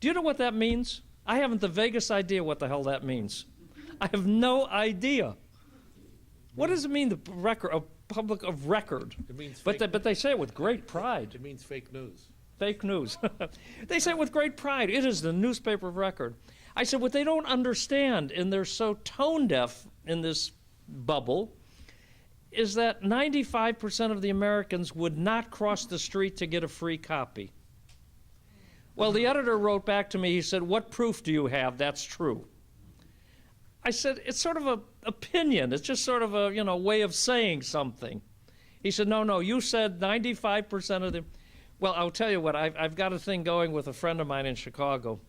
Do you know what that means? I haven't the vaguest idea what the hell that means. I have no idea. What does it mean, the record, a public of record? It means but they say it with great pride. It means fake news. Fake news. They say it with great pride. It is the newspaper of record. I said, what they don't understand, and they're so tone deaf in this bubble, is that 95% of the Americans would not cross the street to get a free copy. Well, the editor wrote back to me, he said, what proof do you have that's true? I said, it's sort of an opinion. It's just sort of a, way of saying something. He said, no, you said 95% of the... Well, I'll tell you what, I've got a thing going with a friend of mine in Chicago.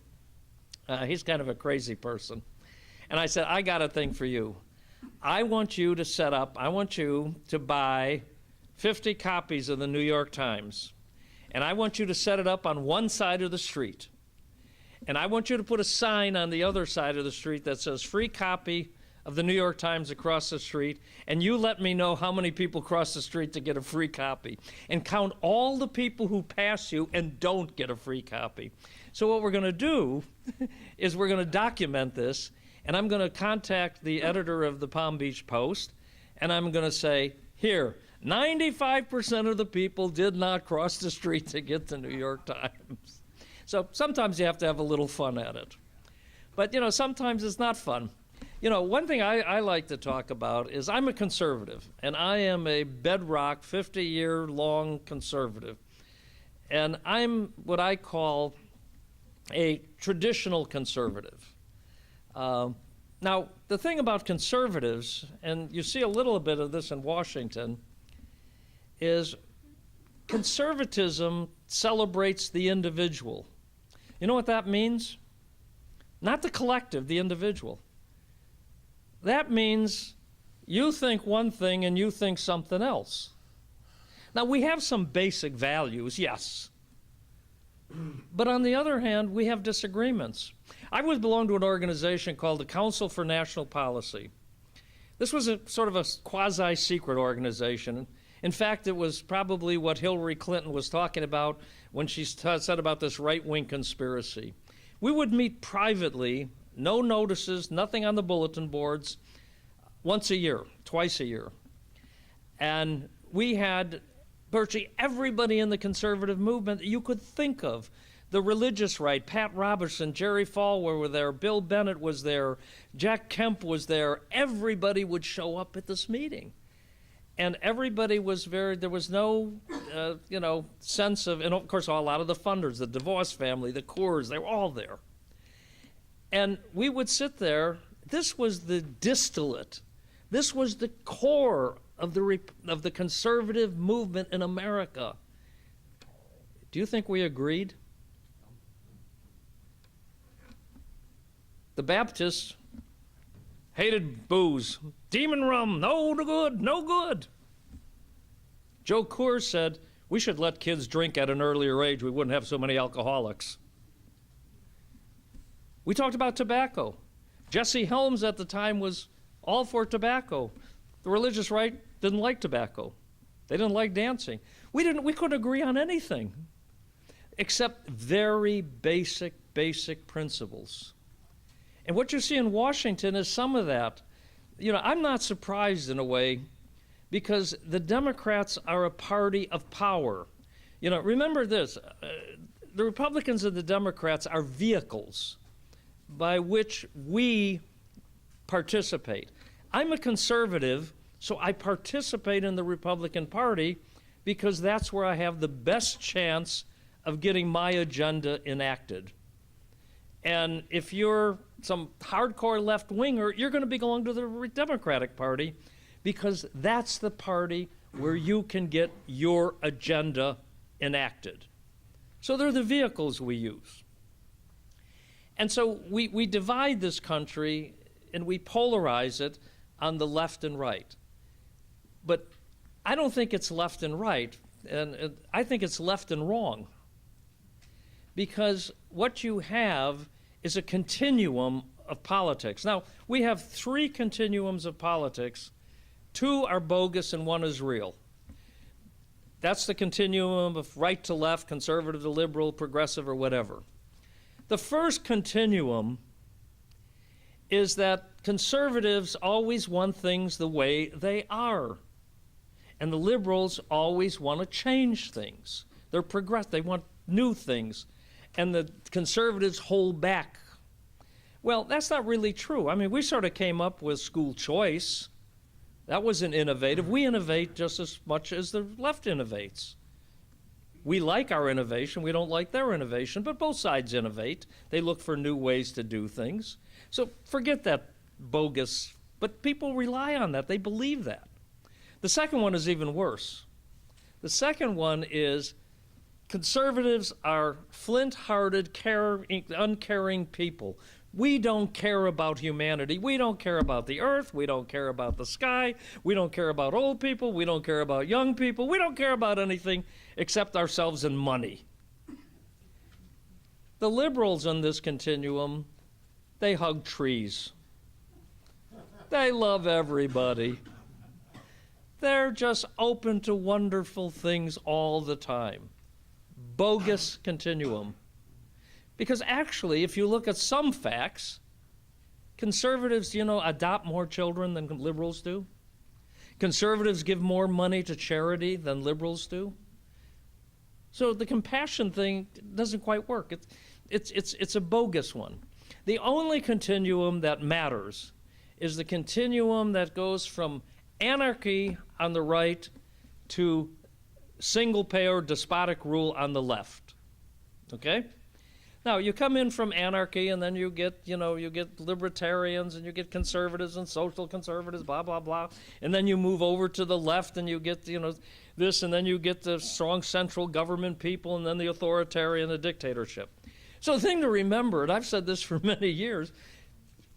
He's kind of a crazy person. And I said, I got a thing for you. I want you to buy 50 copies of the New York Times. And I want you to set it up on one side of the street. And I want you to put a sign on the other side of the street that says free copy of the New York Times across the street, and you let me know how many people cross the street to get a free copy. And count all the people who pass you and don't get a free copy. So what we're going to do is we're going to document this, and I'm going to contact the editor of the Palm Beach Post, and I'm going to say, here, 95% of the people did not cross the street to get the New York Times. So sometimes you have to have a little fun at it. But, sometimes it's not fun. One thing I like to talk about is I'm a conservative, and I am a bedrock 50-year-long conservative. And I'm what I call a traditional conservative. Now, the thing about conservatives, and you see a little bit of this in Washington, is conservatism celebrates the individual. You know what that means? Not the collective, the individual. That means you think one thing and you think something else. Now, we have some basic values, yes. But on the other hand, we have disagreements. I belong to an organization called the Council for National Policy. This was a sort of a quasi-secret organization. In fact, it was probably what Hillary Clinton was talking about when she said about this right-wing conspiracy. We would meet privately, no notices, nothing on the bulletin boards, once a year, twice a year. And we had virtually everybody in the conservative movement that you could think of. The religious right, Pat Robertson, Jerry Falwell were there, Bill Bennett was there, Jack Kemp was there. Everybody would show up at this meeting. And everybody was there was no, sense of, and of course a lot of the funders, the DeVos family, the Coors, they were all there. And we would sit there. This was the distillate. This was the core of the conservative movement in America. Do you think we agreed? The Baptists hated booze. Demon rum, no good, no good. Joe Coors said, we should let kids drink at an earlier age. We wouldn't have so many alcoholics. We talked about tobacco. Jesse Helms at the time was all for tobacco. The religious right didn't like tobacco. They didn't like dancing. We couldn't agree on anything except very basic principles. And what you see in Washington is some of that. I'm not surprised in a way because the Democrats are a party of power. Remember this, the Republicans and the Democrats are vehicles by which we participate. I'm a conservative, so I participate in the Republican Party because that's where I have the best chance of getting my agenda enacted. And if you're some hardcore left-winger, you're going to belong to the Democratic Party because that's the party where you can get your agenda enacted. So they're the vehicles we use. And so we divide this country and we polarize it on the left and right. But I don't think it's left and right, and I think it's left and wrong. Because what you have is a continuum of politics. Now, we have 3 continuums of politics. 2 are bogus and 1 is real. That's the continuum of right to left, conservative to liberal, progressive, or whatever. The first continuum is that conservatives always want things the way they are. And the liberals always want to change things. They're progressive. They want new things. And the conservatives hold back. Well, that's not really true. I mean, we sort of came up with school choice. That wasn't innovative. We innovate just as much as the left innovates. We like our innovation. We don't like their innovation, but both sides innovate. They look for new ways to do things. So forget that bogus, but people rely on that. They believe that. The second one is even worse. The second one is conservatives are flint-hearted, uncaring people. We don't care about humanity. We don't care about the earth. We don't care about the sky. We don't care about old people. We don't care about young people. We don't care about anything except ourselves and money. The liberals on this continuum, they hug trees. They love everybody. They're just open to wonderful things all the time. Bogus continuum. Because actually, if you look at some facts, conservatives, adopt more children than liberals do. Conservatives give more money to charity than liberals do. So the compassion thing doesn't quite work. It's a bogus one. The only continuum that matters is the continuum that goes from anarchy on the right to single-payer despotic rule on the left. Okay? Now, you come in from anarchy, and then you get libertarians, and you get conservatives and social conservatives, blah, blah, blah. And then you move over to the left, and you get, this, and then you get the strong central government people, and then the authoritarian, the dictatorship. So the thing to remember, and I've said this for many years,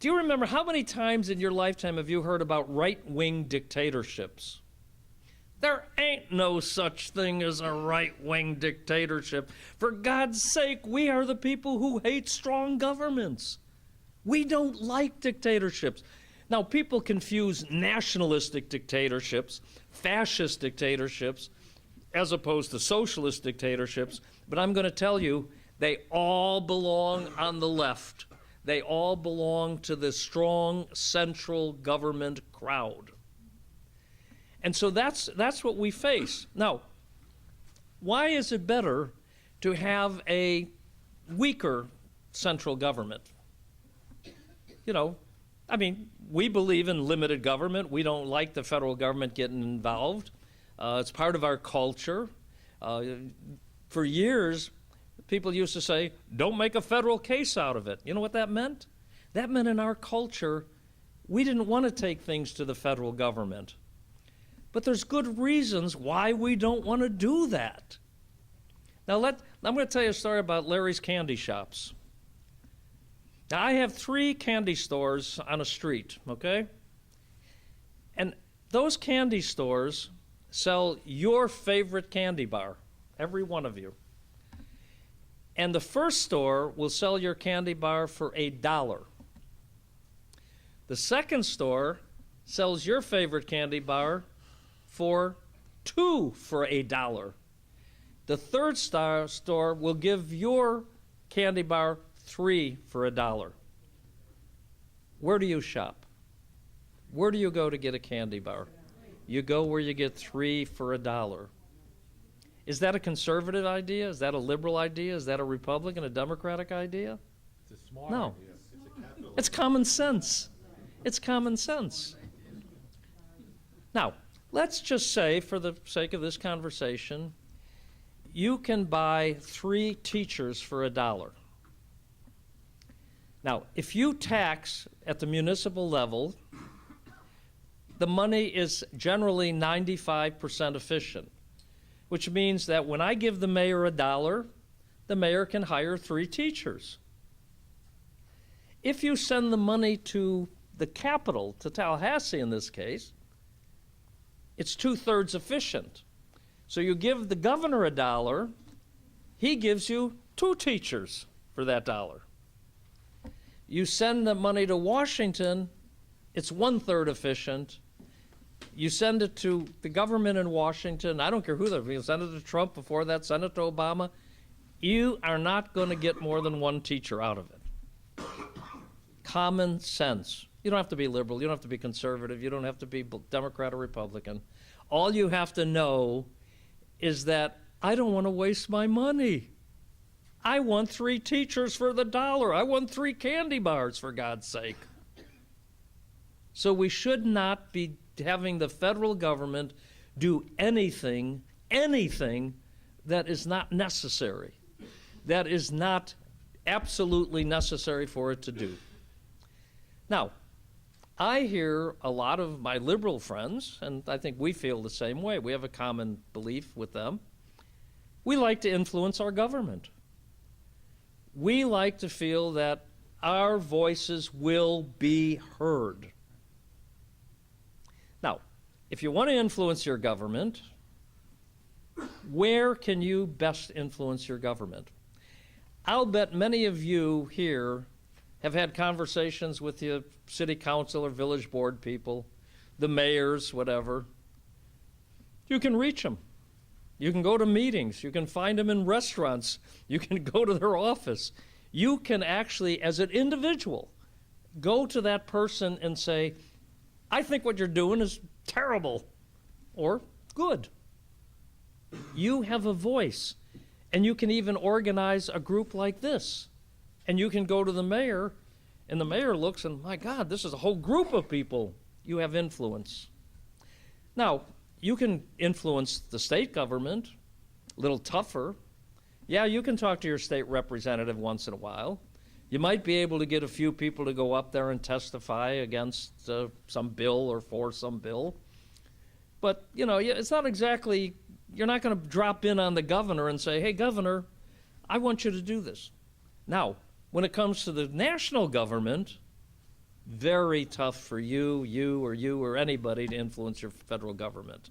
do you remember how many times in your lifetime have you heard about right-wing dictatorships? There ain't no such thing as a right-wing dictatorship. For God's sake, we are the people who hate strong governments. We don't like dictatorships. Now, people confuse nationalistic dictatorships, fascist dictatorships, as opposed to socialist dictatorships. But I'm going to tell you, they all belong on the left. They all belong to the strong central government crowd. And so that's what we face. Now, why is it better to have a weaker central government? We believe in limited government. We don't like the federal government getting involved. It's part of our culture. For years, people used to say, don't make a federal case out of it. You know what that meant? That meant in our culture, we didn't want to take things to the federal government. But there's good reasons why we don't want to do that. Now, I'm going to tell you a story about Larry's candy shops. Now, I have 3 candy stores on a street, okay? And those candy stores sell your favorite candy bar, every one of you. And the first store will sell your candy bar for $1. The second store sells your favorite candy bar for $2 for $1. The third store will give your candy bar $3 for $1. Where do you shop? Where do you go to get a candy bar? You go where you get 3 for $1. Is that a conservative idea? Is that a liberal idea? Is that a Republican, a Democratic idea? It's a smart No. idea. It's a capitalist. It's common sense. It's common sense. Now, let's just say, for the sake of this conversation, you can buy 3 teachers for $1. Now, if you tax at the municipal level, the money is generally 95% efficient, which means that when I give the mayor $1, the mayor can hire 3 teachers. If you send the money to the capital, to Tallahassee in this case, it's 2/3 efficient. So you give the governor $1, he gives you 2 teachers for that $1. You send the money to Washington, it's 1/3 efficient. You send it to the government in Washington, I don't care who they're, you send it to Trump, before that, send it to Obama, You are not going to get more than one teacher out of it. Common sense. You don't have to be liberal. You don't have to be conservative. You don't have to be Democrat or Republican. All you have to know is that I don't want to waste my money. I want 3 teachers for the $1. I want 3 candy bars, for God's sake. So we should not be having the federal government do anything that is not necessary, that is not absolutely necessary for it to do. Now, I hear a lot of my liberal friends, and I think we feel the same way. We have a common belief with them. We like to influence our government. We like to feel that our voices will be heard. Now, if you want to influence your government, where can you best influence your government? I'll bet many of you here have had conversations with the city council or village board people, the mayors, whatever. You can reach them. You can go to meetings. You can find them in restaurants. You can go to their office. You can actually, as an individual, go to that person and say, I think what you're doing is terrible or good. You have a voice, and you can even organize a group like this. And you can go to the mayor, and the mayor looks and, my God, this is a whole group of people. You have influence. Now, you can influence the state government, a little tougher. Yeah, you can talk to your state representative once in a while. You might be able to get a few people to go up there and testify against some bill or for some bill. But, you know, it's not exactly, you're not going to drop in on the governor and say, hey, governor, I want you to do this. Now, when it comes to the national government, very tough for you or anybody to influence your federal government.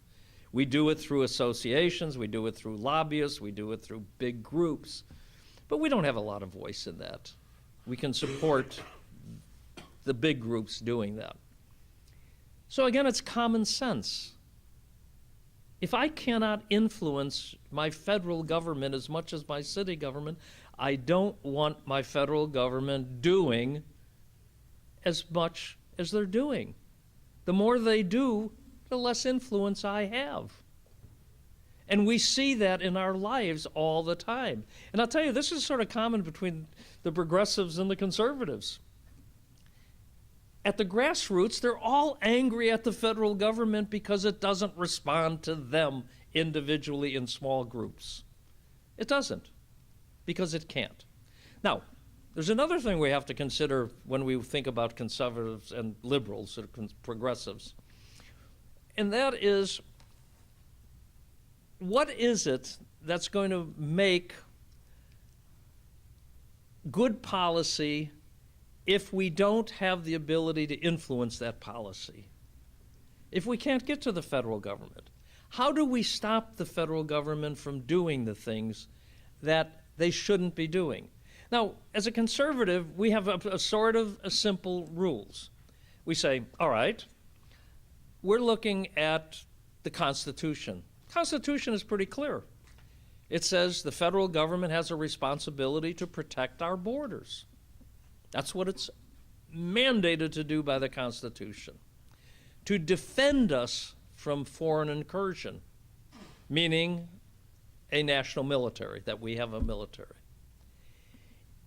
We do it through associations, we do it through lobbyists, we do it through big groups, but we don't have a lot of voice in that. We can support the big groups doing that. So again, it's common sense. If I cannot influence my federal government as much as my city government, I don't want my federal government doing as much as they're doing. The more they do, the less influence I have. And we see that in our lives all the time. And I'll tell you, this is sort of common between the progressives and the conservatives. At the grassroots, they're all angry at the federal government because it doesn't respond to them individually in small groups. It doesn't, because it can't. Now, there's another thing we have to consider when we think about conservatives and liberals or progressives, and that is, what is it that's going to make good policy if we don't have the ability to influence that policy? If we can't get to the federal government, how do we stop the federal government from doing the things that they shouldn't be doing? Now, as a conservative, we have a sort of a simple rules. We say, all right, we're looking at the Constitution. The Constitution is pretty clear. It says the federal government has a responsibility to protect our borders. That's what it's mandated to do by the Constitution. To defend us from foreign incursion, meaning a national military, that we have a military.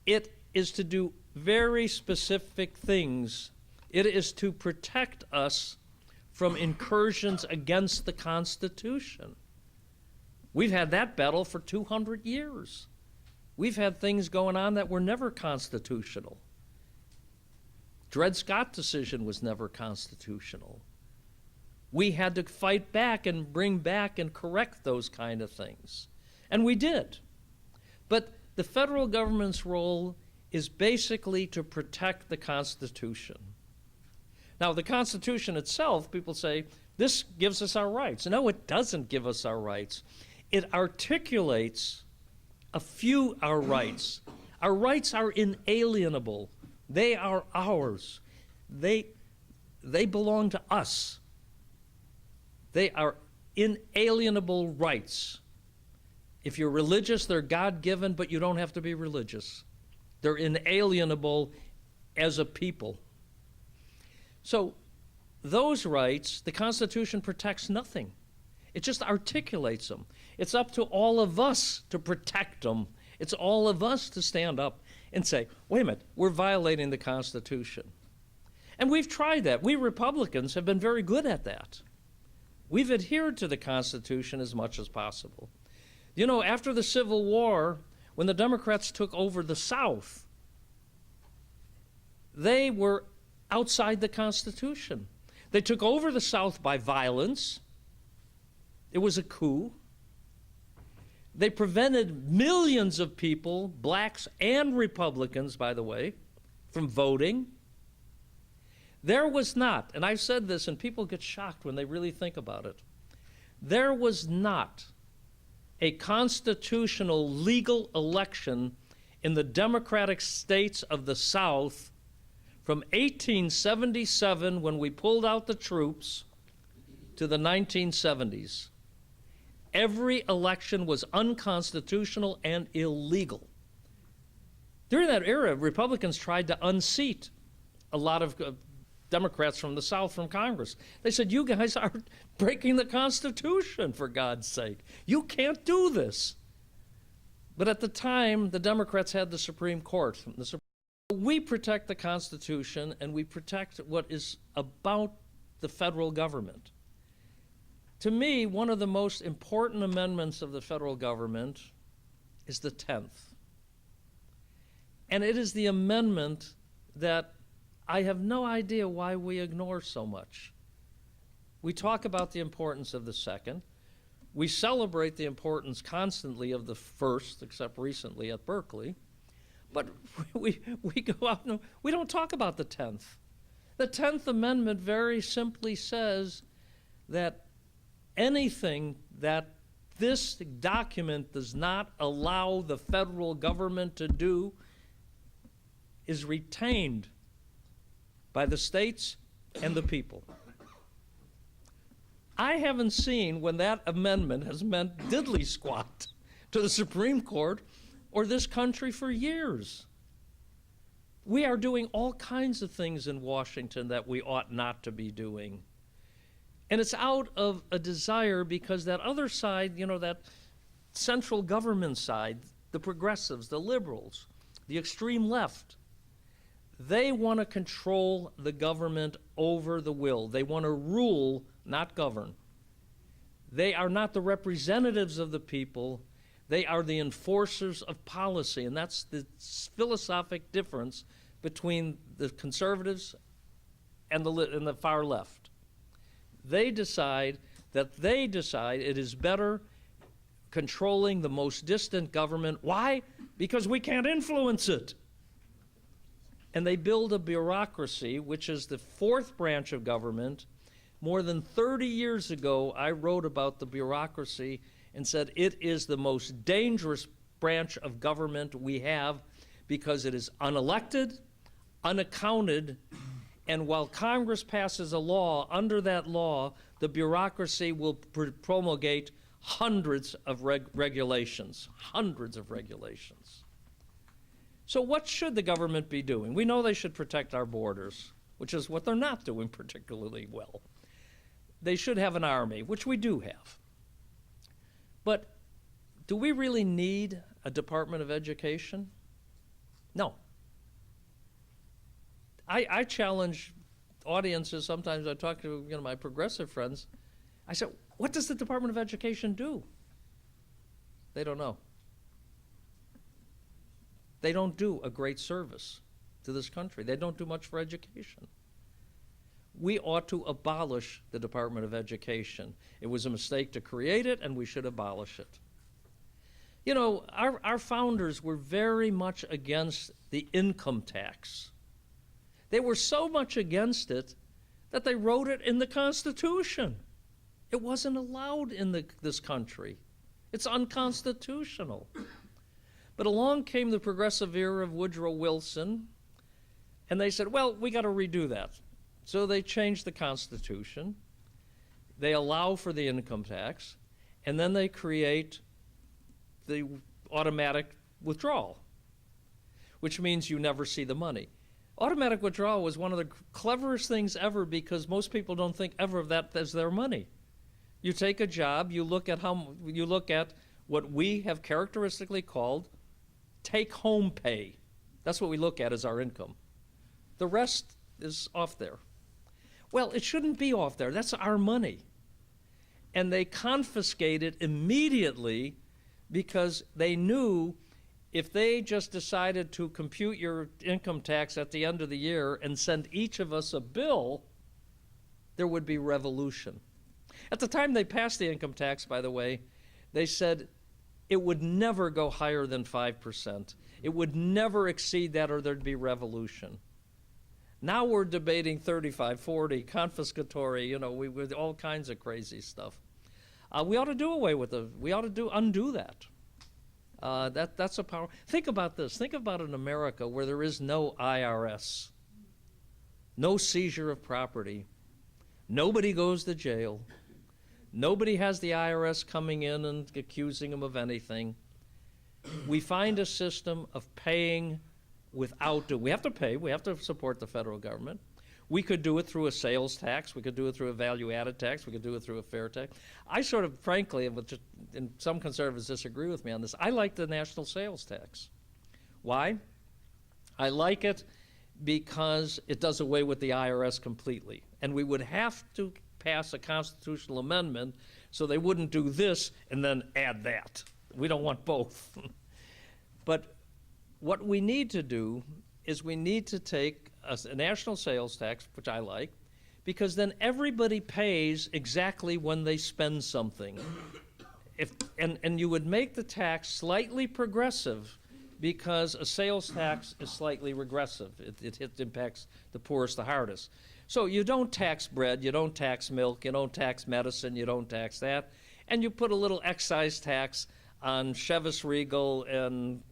It is to do very specific things. It is to protect us from incursions against the Constitution. We've had that battle for 200 years. We've had things going on that were never constitutional. Dred Scott decision was never constitutional. We had to fight back and bring back and correct those kind of things. And we did. But the federal government's role is basically to protect the Constitution. Now, the Constitution itself, people say, this gives us our rights. No, it doesn't give us our rights. It articulates a few our rights. Our rights are inalienable. They are ours. They belong to us. They are inalienable rights. If you're religious, they're God-given, but you don't have to be religious. They're inalienable as a people. So those rights, the Constitution protects nothing. It just articulates them. It's up to all of us to protect them. It's all of us to stand up and say, wait a minute, we're violating the Constitution. And we've tried that. We Republicans have been very good at that. We've adhered to the Constitution as much as possible. You know, after the Civil War, when the Democrats took over the South, they were outside the Constitution. They took over the South by violence. It was a coup. They prevented millions of people, blacks and Republicans, by the way, from voting. There was not, and I've said this, and people get shocked when they really think about it, there was not a constitutional legal election in the Democratic states of the South from 1877, when we pulled out the troops, to the 1970s. Every election was unconstitutional and illegal. During that era, Republicans tried to unseat a lot of Democrats from the South from Congress. They said, you guys are breaking the Constitution, for God's sake. You can't do this. But at the time, the Democrats had the Supreme Court. We protect the Constitution, and we protect what is about the federal government. To me, one of the most important amendments of the federal government is the 10th. And it is the amendment that I have no idea why we ignore so much. We talk about the importance of the second. We celebrate the importance constantly of the first, except recently at Berkeley. But we go out and we don't talk about the 10th. The 10th Amendment very simply says that anything that this document does not allow the federal government to do is retained by the states and the people. I haven't seen when that amendment has meant diddly squat to the Supreme Court or this country for years. We are doing all kinds of things in Washington that we ought not to be doing. And it's out of a desire because that other side, you know, that central government side, the progressives, the liberals, the extreme left, they want to control the government over the will. They want to rule, not govern. They are not the representatives of the people. They are the enforcers of policy, and that's the philosophic difference between the conservatives and the far left. They decide it is better controlling the most distant government. Why? Because we can't influence it. And they build a bureaucracy, which is the fourth branch of government. More than 30 years ago, I wrote about the bureaucracy and said it is the most dangerous branch of government we have because it is unelected, unaccounted, and while Congress passes a law, under that law, the bureaucracy will promulgate hundreds of regulations, hundreds of regulations. So what should the government be doing? We know they should protect our borders, which is what they're not doing particularly well. They should have an army, which we do have. But do we really need a Department of Education? No. I challenge audiences. Sometimes I talk to my progressive friends. I said, what does the Department of Education do? They don't know. They don't do a great service to this country. They don't do much for education. We ought to abolish the Department of Education. It was a mistake to create it, and we should abolish it. You know, our founders were very much against the income tax. They were so much against it that they wrote it in the Constitution. It wasn't allowed in this country. It's unconstitutional. But along came the progressive era of Woodrow Wilson, and they said, well, we got to redo that. So they changed the Constitution. They allow for the income tax, and then they create the automatic withdrawal, which means you never see the money. Automatic withdrawal was one of the cleverest things ever because most people don't think ever of that as their money. You take a job, you look at what we have characteristically called take-home pay. That's what we look at as our income. The rest is off there. Well, it shouldn't be off there. That's our money. And they confiscate it immediately because they knew if they just decided to compute your income tax at the end of the year and send each of us a bill, there would be revolution. At the time they passed the income tax, by the way, they said it would never go higher than 5%. It would never exceed that or there'd be revolution. Now we're debating 35, 40, confiscatory, with all kinds of crazy stuff. We ought to do away with we ought to undo that. That's a power. Think about this. Think about an America where there is no IRS, no seizure of property, nobody goes to jail, nobody has the IRS coming in and accusing them of anything. We find a system of paying without we have to pay. We have to support the federal government. We could do it through a sales tax. We could do it through a value-added tax. We could do it through a fair tax. I sort of, frankly, and some conservatives disagree with me on this, I like the national sales tax. Why? I like it because it does away with the IRS completely. And we would have to pass a constitutional amendment so they wouldn't do this and then add that. We don't want both. But what we need to do is we need to take a national sales tax, which I like, because then everybody pays exactly when they spend something. And you would make the tax slightly progressive because a sales tax is slightly regressive. It impacts the poorest the hardest. So you don't tax bread, you don't tax milk, you don't tax medicine, you don't tax that, and you put a little excise tax on Chivas Regal and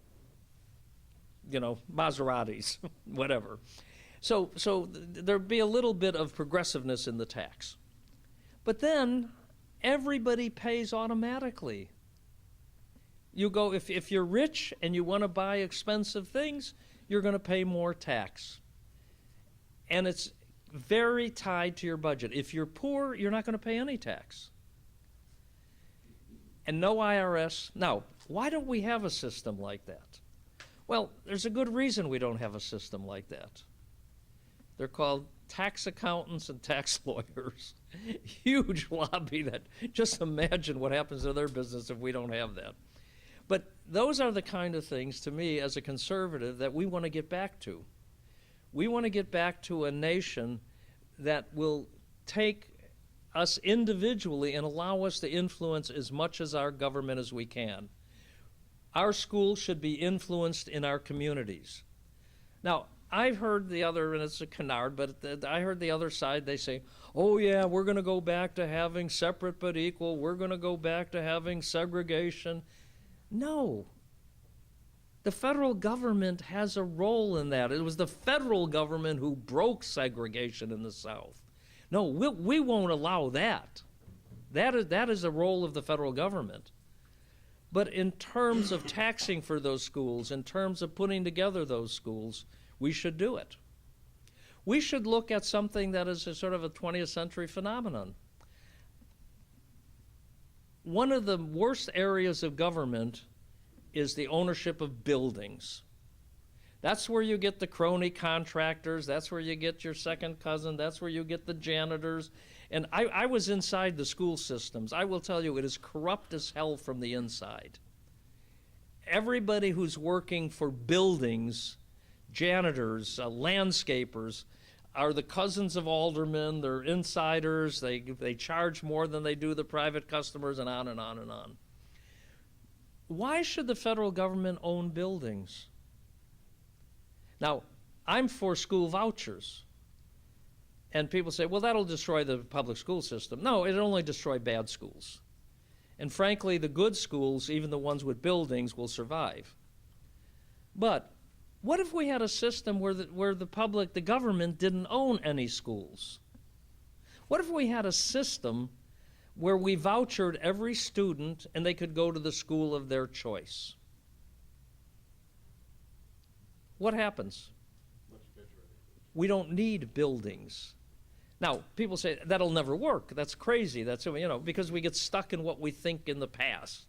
Maseratis, whatever. So there'd be a little bit of progressiveness in the tax. But then everybody pays automatically. You go, if you're rich and you want to buy expensive things, you're going to pay more tax. And it's very tied to your budget. If you're poor, you're not going to pay any tax. And no IRS. Now, why don't we have a system like that? Well, there's a good reason we don't have a system like that. They're called tax accountants and tax lawyers. Huge lobby that, just imagine what happens to their business if we don't have that. But those are the kind of things, to me, as a conservative, that we want to get back to. We want to get back to a nation that will take us individually and allow us to influence as much as our government as we can. Our schools should be influenced in our communities. Now, I've heard the other, and it's a canard, but I heard the other side, they say, oh yeah, we're going to go back to having separate but equal. We're going to go back to having segregation. No. The federal government has a role in that. It was the federal government who broke segregation in the South. No, we won't allow that. That is a role of the federal government. But in terms of taxing for those schools, in terms of putting together those schools, we should do it. We should look at something that is a sort of a 20th century phenomenon. One of the worst areas of government is the ownership of buildings. That's where you get the crony contractors, that's where you get your second cousin, that's where you get the janitors. And I was inside the school systems. I will tell you, it is corrupt as hell from the inside. Everybody who's working for buildings, janitors, landscapers, are the cousins of aldermen, they're insiders, they charge more than they do the private customers, and on and on and on. Why should the federal government own buildings? Now, I'm for school vouchers. And people say, well, that'll destroy the public school system. No, it'll only destroy bad schools. And frankly, the good schools, even the ones with buildings, will survive. But what if we had a system where the government didn't own any schools? What if we had a system where we vouchered every student and they could go to the school of their choice. What happens? We don't need buildings. Now, people say, that'll never work. That's crazy. That's, because we get stuck in what we think in the past.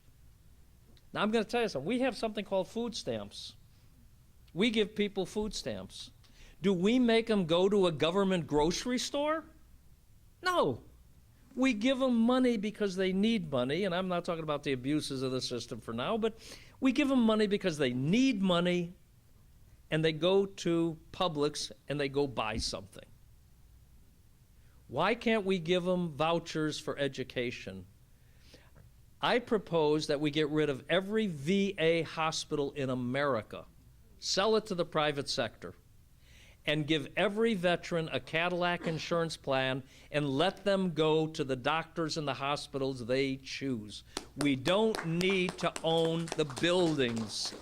Now, I'm going to tell you something. We have something called food stamps. We give people food stamps. Do we make them go to a government grocery store? No. We give them money because they need money, and I'm not talking about the abuses of the system for now, but we give them money because they need money, and they go to Publix and they go buy something. Why can't we give them vouchers for education? I propose that we get rid of every VA hospital in America, sell it to the private sector, and give every veteran a Cadillac insurance plan and let them go to the doctors and the hospitals they choose. We don't need to own the buildings.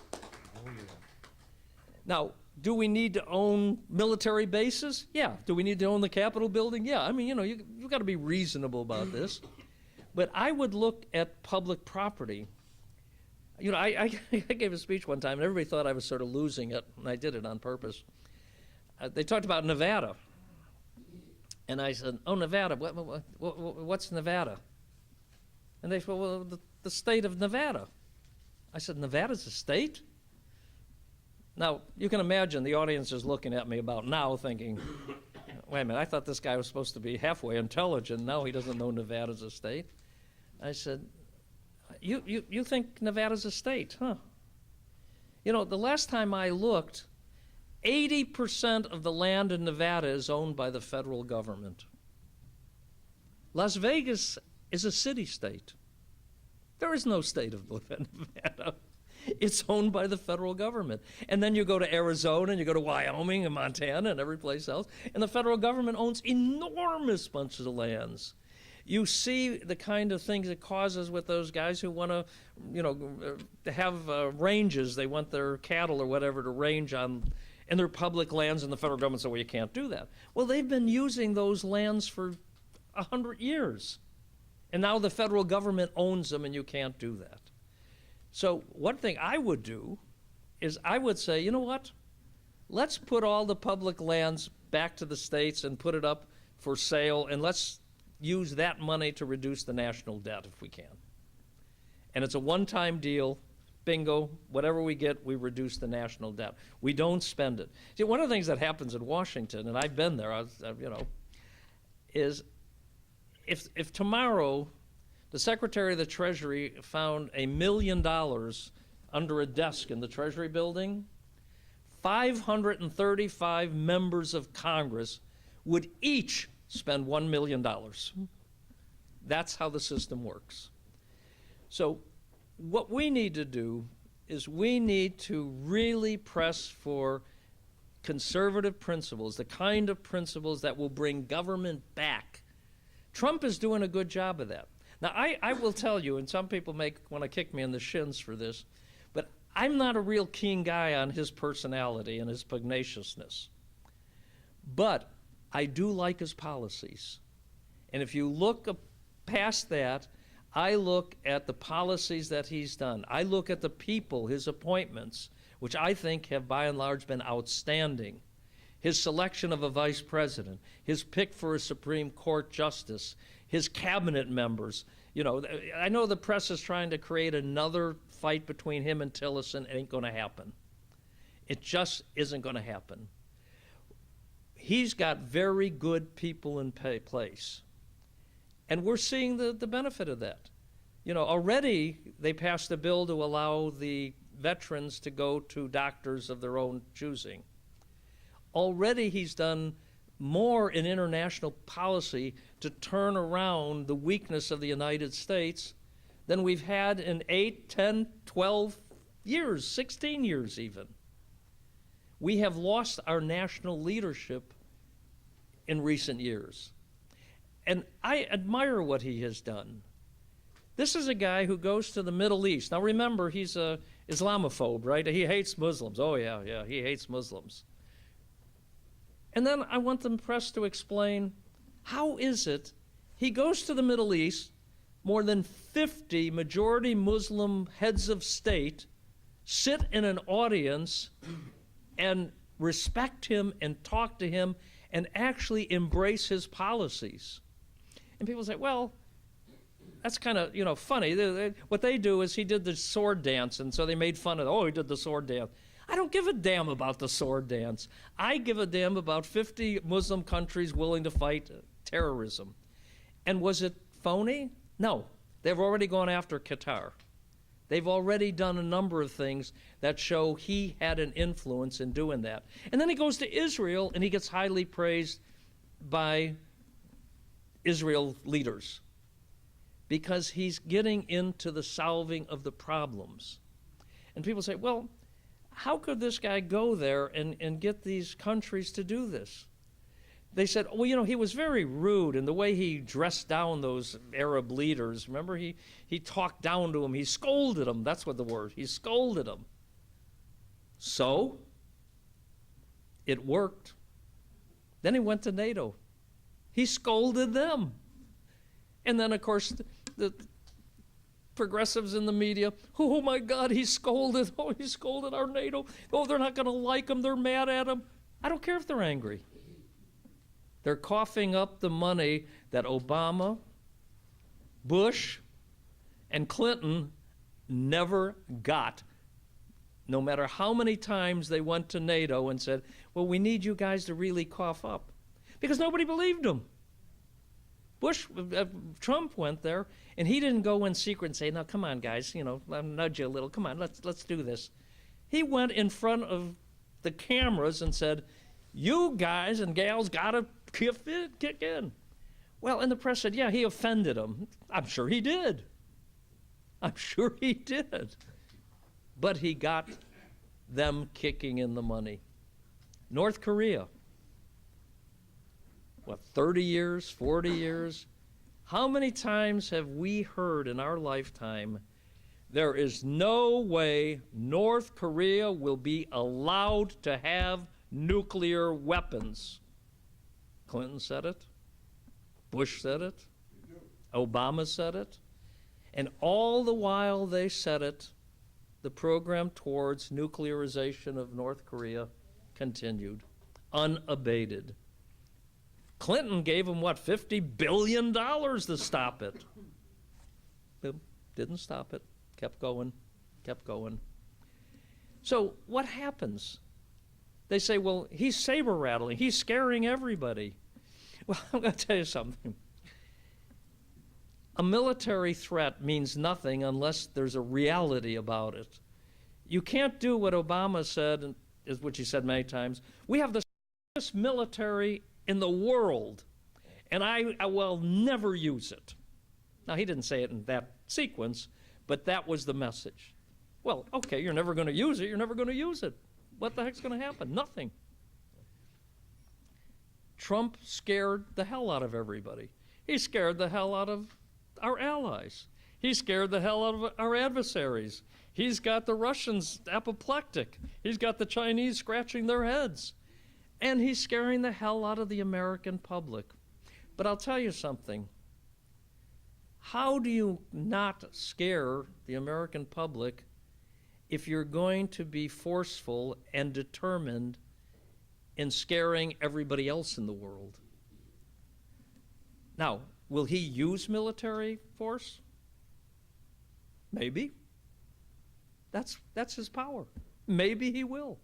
Now, do we need to own military bases? Yeah. Do we need to own the Capitol building? Yeah. I mean, you've got to be reasonable about this. But I would look at public property. I gave a speech one time, and everybody thought I was sort of losing it, and I did it on purpose. They talked about Nevada. And I said, oh, Nevada, what's Nevada? And they said, well, the state of Nevada. I said, Nevada's a state? Now, you can imagine the audience is looking at me about now thinking, wait a minute, I thought this guy was supposed to be halfway intelligent. Now he doesn't know Nevada's a state. I said, you think Nevada's a state, huh? The last time I looked, 80% of the land in Nevada is owned by the federal government. Las Vegas is a city-state. There is no state of Nevada. It's owned by the federal government. And then you go to Arizona, and you go to Wyoming and Montana and every place else, and the federal government owns enormous bunches of lands. You see the kind of things it causes with those guys who want to, have ranges. They want their cattle or whatever to range on in their public lands, and the federal government says, well, you can't do that. Well, they've been using those lands for 100 years. And now the federal government owns them, and you can't do that. So one thing I would do is I would say, you know what? Let's put all the public lands back to the states and put it up for sale, and let's use that money to reduce the national debt if we can. And it's a one-time deal. Bingo. Whatever we get, we reduce the national debt. We don't spend it. See, one of the things that happens in Washington, and I've been there, is if tomorrow the Secretary of the Treasury found $1 million under a desk in the Treasury building, 535 members of Congress would each spend $1 million. That's how the system works. So what we need to do is we need to really press for conservative principles, the kind of principles that will bring government back. Trump is doing a good job of that. Now, I will tell you, and some people may want to kick me in the shins for this, but I'm not a real keen guy on his personality and his pugnaciousness. But I do like his policies. And if you look past that, I look at the policies that he's done. I look at the people, his appointments, which I think have by and large been outstanding. His selection of a vice president, his pick for a Supreme Court justice, his cabinet members. I know the press is trying to create another fight between him and Tillerson. It ain't going to happen. It just isn't going to happen. He's got very good people in place. And we're seeing the benefit of that. Already they passed a bill to allow the veterans to go to doctors of their own choosing. Already he's done more in international policy to turn around the weakness of the United States than we've had in 8, 10, 12 years, 16 years even. We have lost our national leadership in recent years. And I admire what he has done. This is a guy who goes to the Middle East. Now remember, he's a Islamophobe, right? He hates Muslims. Oh yeah, he hates Muslims. And then I want the press to explain, how is it he goes to the Middle East, more than 50 majority Muslim heads of state sit in an audience and respect him and talk to him and actually embrace his policies. And people say, well, that's kind of, funny. What they do is he did the sword dance, and so they made fun of, he did the sword dance. I don't give a damn about the sword dance. I give a damn about 50 Muslim countries willing to fight terrorism. And was it phony? No. They've already gone after Qatar. They've already done a number of things that show he had an influence in doing that. And then he goes to Israel, and he gets highly praised by Israel leaders because he's getting into the solving of the problems. And people say, well, how could this guy go there and get these countries to do this? They said, well, he was very rude in the way he dressed down those Arab leaders. Remember, he talked down to them. He scolded them. That's what the word. He scolded them. So it worked. Then he went to NATO. He scolded them. And then, of course, the progressives in the media, oh my God, he scolded our NATO. Oh, they're not going to like him. They're mad at him. I don't care if they're angry. They're coughing up the money that Obama, Bush, and Clinton never got, no matter how many times they went to NATO and said, well, we need you guys to really cough up. Because nobody believed them. Trump went there, and he didn't go in secret and say, now, come on, guys, I'll nudge you a little. Come on, let's do this. He went in front of the cameras and said, you guys and gals got to kick in. Well, and the press said, yeah, he offended them. I'm sure he did. But he got them kicking in the money. North Korea. 30 years, 40 years? How many times have we heard in our lifetime, there is no way North Korea will be allowed to have nuclear weapons? Clinton said it. Bush said it. Obama said it. And all the while they said it, the program towards nuclearization of North Korea continued, unabated. Clinton gave him, $50 billion to stop it. Didn't stop it. Kept going. So what happens? They say, well, he's saber-rattling. He's scaring everybody. Well, I'm going to tell you something. A military threat means nothing unless there's a reality about it. You can't do what Obama said, and which he said many times. We have the strongest military in the world, and I will never use it. Now, he didn't say it in that sequence, but that was the message. Well, okay, you're never going to use it. You're never going to use it. What the heck's going to happen? Nothing. Trump scared the hell out of everybody. He scared the hell out of our allies. He scared the hell out of our adversaries. He's got the Russians apoplectic. He's got the Chinese scratching their heads. And he's scaring the hell out of the American public. But I'll tell you something. How do you not scare the American public if you're going to be forceful and determined in scaring everybody else in the world? Now, will he use military force? Maybe. That's his power. Maybe he will.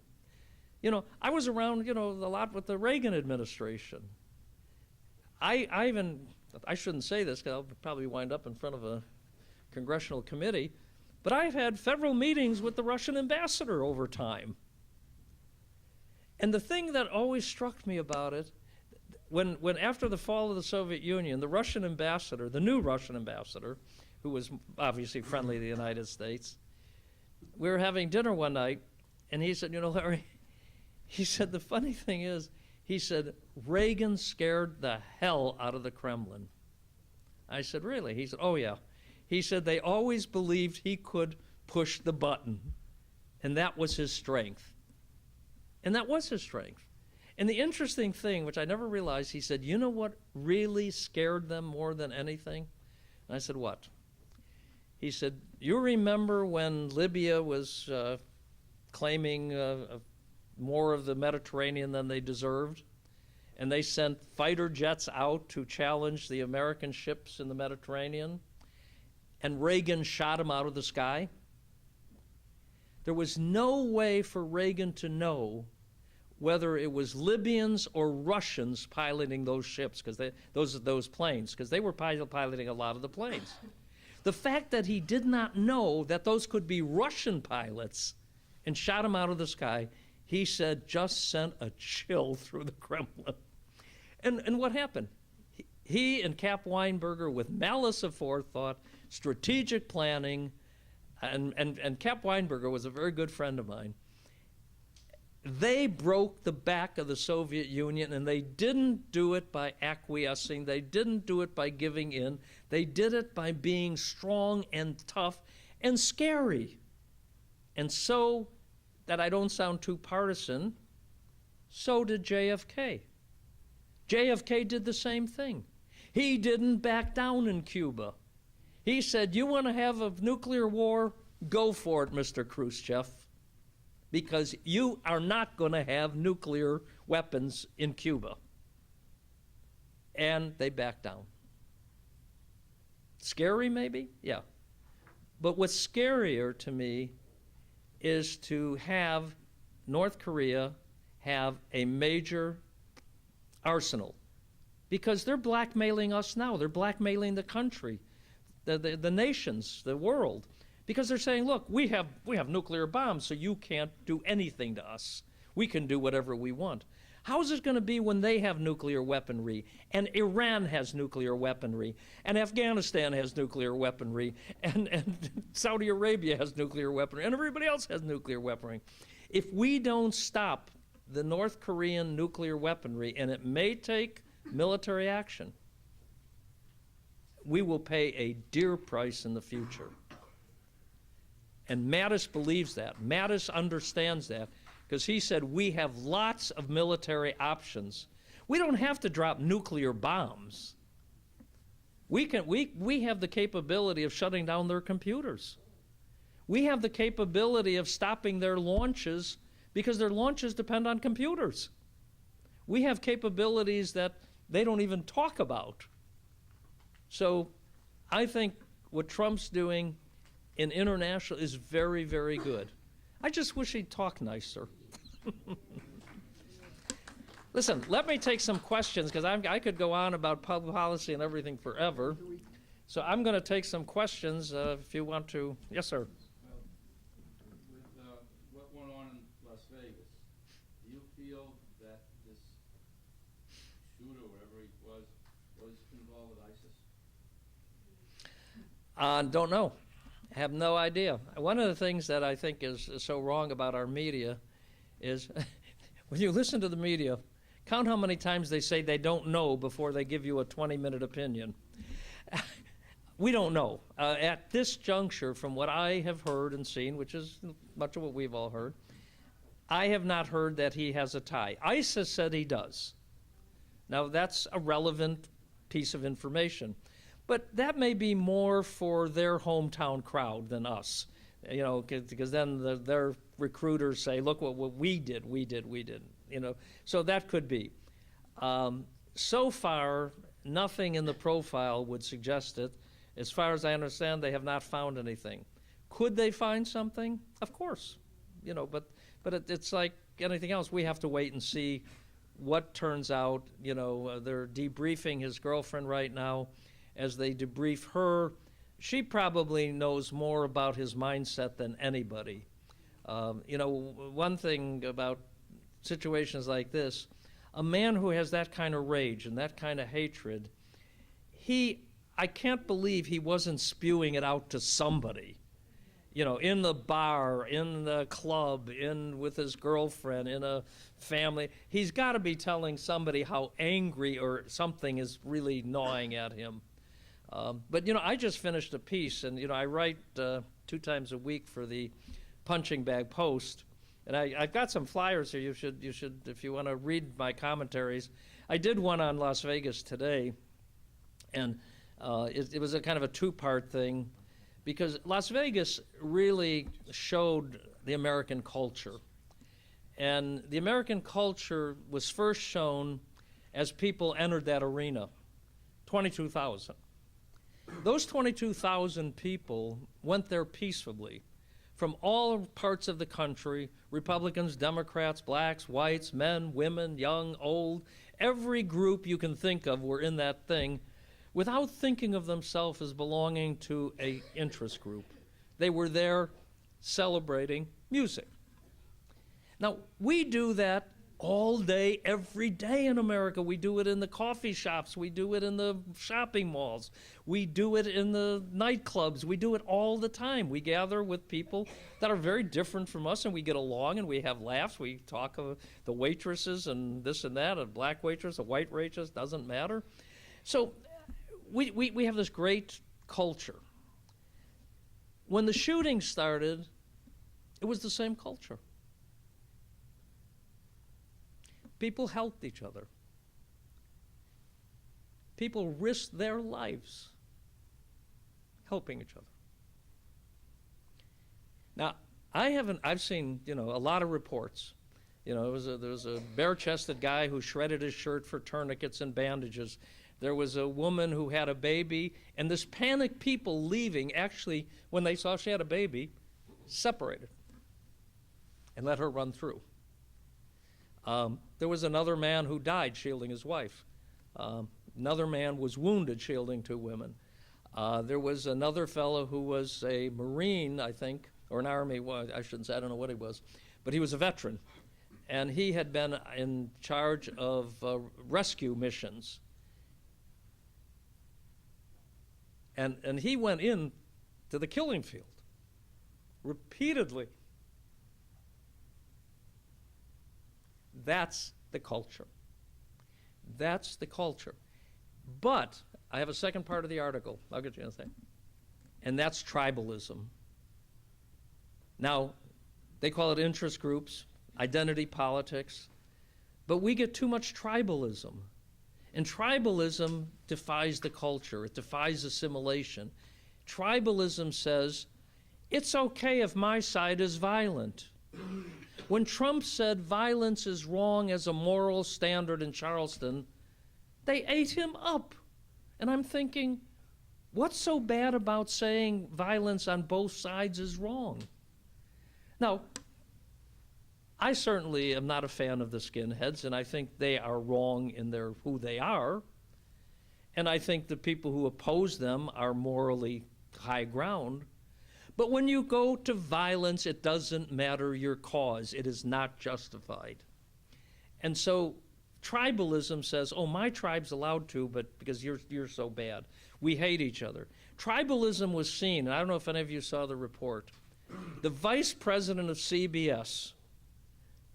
I was around, a lot with the Reagan administration. I shouldn't say this because I'll probably wind up in front of a congressional committee, but I've had federal meetings with the Russian ambassador over time. And the thing that always struck me about it, when after the fall of the Soviet Union, the Russian ambassador, the new Russian ambassador, who was obviously friendly to the United States, we were having dinner one night, and he said, Larry, he said, the funny thing is, he said, Reagan scared the hell out of the Kremlin. I said, really? He said, oh, yeah. He said they always believed he could push the button, and that was his strength. And that was his strength. And the interesting thing, which I never realized, he said, you know what really scared them more than anything? And I said, what? He said, you remember when Libya was claiming more of the Mediterranean than they deserved? And they sent fighter jets out to challenge the American ships in the Mediterranean, and Reagan shot them out of the sky? There was no way for Reagan to know whether it was Libyans or Russians piloting those ships, because those planes, because they were piloting a lot of the planes. The fact that he did not know that those could be Russian pilots and shot them out of the sky, he said, just sent a chill through the Kremlin. And what happened? He and Cap Weinberger, with malice aforethought, strategic planning, and Cap Weinberger was a very good friend of mine. They broke the back of the Soviet Union, and they didn't do it by acquiescing. They didn't do it by giving in. They did it by being strong and tough and scary. And so, that I don't sound too partisan, so did JFK. JFK did the same thing. He didn't back down in Cuba. He said, you want to have a nuclear war? Go for it, Mr. Khrushchev, because you are not going to have nuclear weapons in Cuba. And they backed down. Scary, maybe? Yeah. But what's scarier to me is to have North Korea have a major arsenal, because they're blackmailing us now. They're blackmailing the country, the nations, the world, because they're saying, look, we have nuclear bombs, so you can't do anything to us. We can do whatever we want. How is it going to be when they have nuclear weaponry, and Iran has nuclear weaponry, and Afghanistan has nuclear weaponry, and Saudi Arabia has nuclear weaponry, and everybody else has nuclear weaponry? If we don't stop the North Korean nuclear weaponry, and it may take military action, we will pay a dear price in the future. And Mattis believes that. Mattis understands that, because he said we have lots of military options. We don't have to drop nuclear bombs. We have the capability of shutting down their computers. We have the capability of stopping their launches, because their launches depend on computers. We have capabilities that they don't even talk about. So I think what Trump's doing in international is very, very good. I just wish he'd talk nicer. Listen, let me take some questions, because I could go on about public policy and everything forever. So I'm going to take some questions if you want to. Yes, sir. With what went on in Las Vegas, do you feel that this shooter, whatever he was involved with ISIS? Don't know. Have no idea. One of the things that I think is so wrong about our media is when you listen to the media, count how many times they say they don't know before they give you a 20-minute opinion. We don't know. At this juncture, from what I have heard and seen, which is much of what we've all heard, I have not heard that he has a tie. ISIS said he does. Now, that's a relevant piece of information. But that may be more for their hometown crowd than us, you know, because then their recruiters say, look what we did. You know, so that could be. So far, nothing in the profile would suggest it. As far as I understand, they have not found anything. Could they find something? Of course, you know, but it's like anything else. We have to wait and see what turns out. You know, they're debriefing his girlfriend right now. As they debrief her, she probably knows more about his mindset than anybody. You know, one thing about situations like this, a man who has that kind of rage and that kind of hatred, I can't believe he wasn't spewing it out to somebody. You know, in the bar, in the club, with his girlfriend, in a family. He's got to be telling somebody how angry or something is really gnawing at him. But, you know, I just finished a piece, and, you know, I write 2 times a week for the Punching Bag Post. And I've got some flyers here. You should, if you want to read my commentaries. I did one on Las Vegas today, and it was a kind of a 2-part thing, because Las Vegas really showed the American culture. And the American culture was first shown as people entered that arena, 22,000. Those 22,000 people went there peacefully from all parts of the country, Republicans, Democrats, blacks, whites, men, women, young, old, every group you can think of were in that thing without thinking of themselves as belonging to an interest group. They were there celebrating music. Now, we do that all day, every day in America. We do it in the coffee shops. We do it in the shopping malls. We do it in the nightclubs. We do it all the time. We gather with people that are very different from us, and we get along, and we have laughs. We talk of the waitresses and this and that, a black waitress, a white waitress, doesn't matter. So we have this great culture. When the shooting started, it was the same culture. People helped each other. People risked their lives helping each other. Now, I've seen, a lot of reports. There was a bare-chested guy who shredded his shirt for tourniquets and bandages. There was a woman who had a baby, and this panicked people leaving, actually, when they saw she had a baby, separated and let her run through. There was another man who died shielding his wife. Another man was wounded shielding two women. There was another fellow who was a Marine, I think, or an Army, I shouldn't say, I don't know what he was, but he was a veteran. And he had been in charge of rescue missions. And he went in to the killing field repeatedly. That's the culture. That's the culture. But I have a second part of the article. I'll get you in a thing. And that's tribalism. Now, they call it interest groups, identity politics, but we get too much tribalism. And tribalism defies the culture. It defies assimilation. Tribalism says, it's okay if my side is violent. When Trump said violence is wrong as a moral standard in Charleston, they ate him up. And I'm thinking, what's so bad about saying violence on both sides is wrong? Now, I certainly am not a fan of the skinheads, and I think they are wrong in who they are. And I think the people who oppose them are morally high ground. But when you go to violence, it doesn't matter your cause. It is not justified. And so tribalism says, oh, my tribe's allowed to, but because you're so bad. We hate each other. Tribalism was seen, and I don't know if any of you saw the report. The vice president of CBS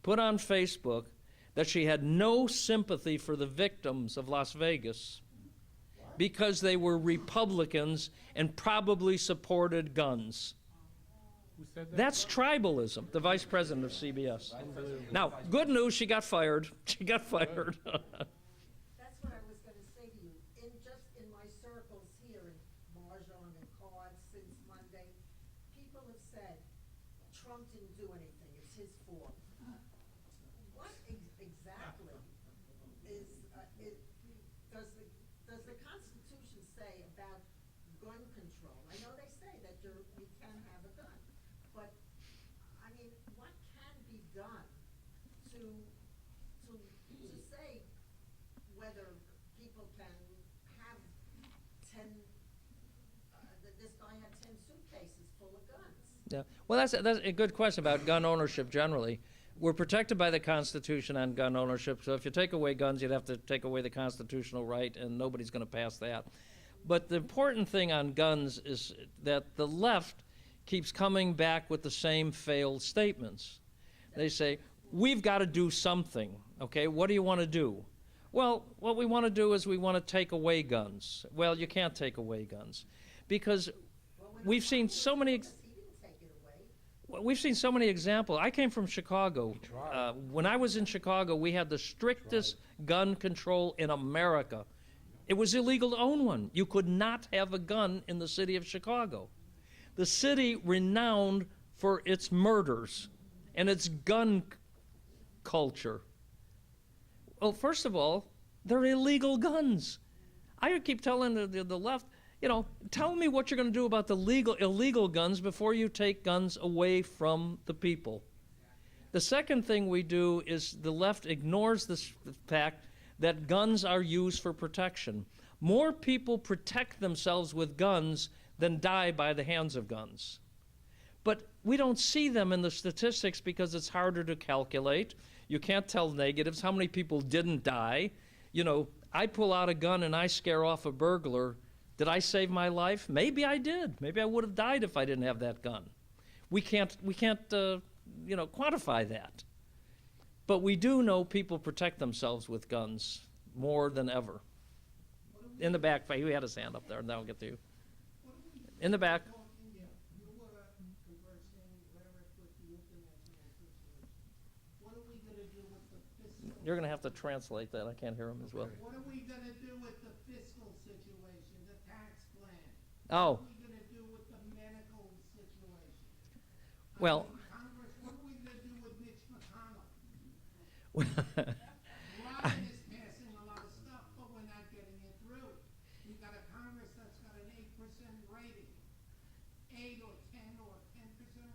put on Facebook that she had no sympathy for the victims of Las Vegas because they were Republicans and probably supported guns. Who said that? That's tribalism, the vice president of CBS. Now, good news, she got fired. She got fired. That's what I was going to say to you. In my circles here in Mahjong and cards since Monday, people have said Trump didn't do anything. It's his fault. What exactly does the Constitution say about gun control? I know they say that you can have a gun, but I mean, what can be done to say whether people can have 10, this guy had 10 suitcases full of guns. Yeah. Well, that's a good question about gun ownership generally. We're protected by the Constitution on gun ownership, so if you take away guns, you'd have to take away the constitutional right, and nobody's going to pass that. But the important thing on guns is that the left keeps coming back with the same failed statements. They say, we've got to do something, okay? What do you want to do? Well, what we want to do is we want to take away guns. Well, you can't take away guns because we've seen so many... He didn't take it away. We've seen so many examples. I came from Chicago. When I was in Chicago, we had the strictest gun control in America. It was illegal to own one. You could not have a gun in the city of Chicago. the city renowned for its murders and its gun culture. Well, first of all, they're illegal guns. I keep telling the left, you know, tell me what you're going to do about the illegal guns before you take guns away from the people. The second thing we do is the left ignores the fact that guns are used for protection. More people protect themselves with guns than die by the hands of guns. But we don't see them in the statistics because it's harder to calculate. You can't tell negatives. How many people didn't die? You know, I pull out a gun and I scare off a burglar. Did I save my life? Maybe I did. Maybe I would have died if I didn't have that gun. We can't you know, quantify that. But we do know people protect themselves with guns more than ever. In the back, he had his hand up there, and then I'll get to you. In the back. You were conversing rhetoric with the international situation. What are we going to do with the fiscal? You're going to have to translate that. I can't hear him as well. What are we going to do with the fiscal situation, the tax plan? Oh. What are we going to do with the medical situation? Well. Congress, what are we going to do with Mitch McConnell? Ryan is passing a lot of stuff, but we're not getting it through. We've got a Congress that's got an 8% rating, 8 or 10 or 10%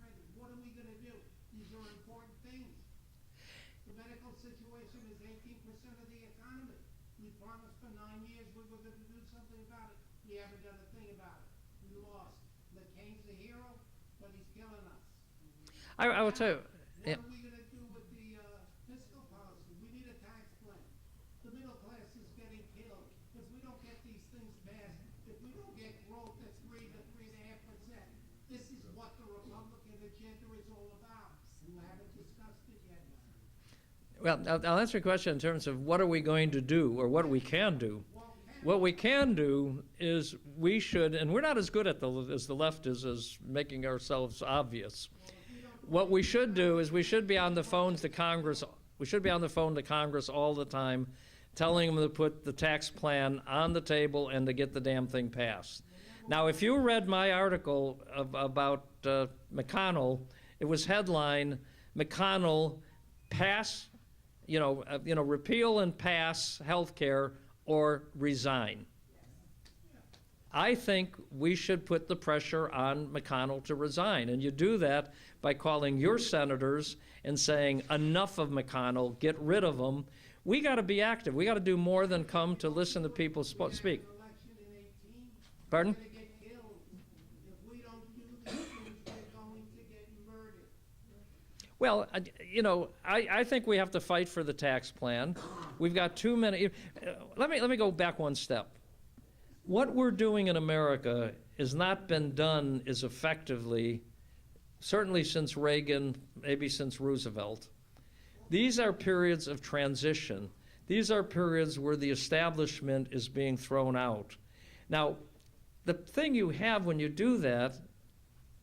rating. What are we going to do? These are important things. The medical situation is 18% of the economy. We promised for 9 years we were going to do something about it. We haven't done a thing about it. We lost. McCain's a hero, but he's killing us. I will tell you. What are we going to do with the fiscal policy? We need a tax plan. The middle class is getting killed. If we don't get these things passed, if we don't get growth at 3 to 3.5%, this is what the Republican agenda is all about. We haven't discussed it yet. Well, I'll answer your question in terms of what are we going to do or what we can do. What we can do is we should, and we're not as good at as the left is as making ourselves obvious. What we should do is we should be on the phones to Congress. We should be on the phone to Congress all the time, telling them to put the tax plan on the table and to get the damn thing passed. Now, if you read my article about McConnell, it was headline, McConnell pass, repeal and pass health care or resign. I think we should put the pressure on McConnell to resign. And you do that by calling your senators and saying, enough of McConnell, get rid of him. We got to be active. We got to do more than come to listen to people speak. Pardon? If we don't do these things, we're going to get murdered. Well, I think we have to fight for the tax plan. We've got too many. Let me go back one step. What we're doing in America has not been done as effectively, certainly since Reagan, maybe since Roosevelt. These are periods of transition. These are periods where the establishment is being thrown out. Now, the thing you have when you do that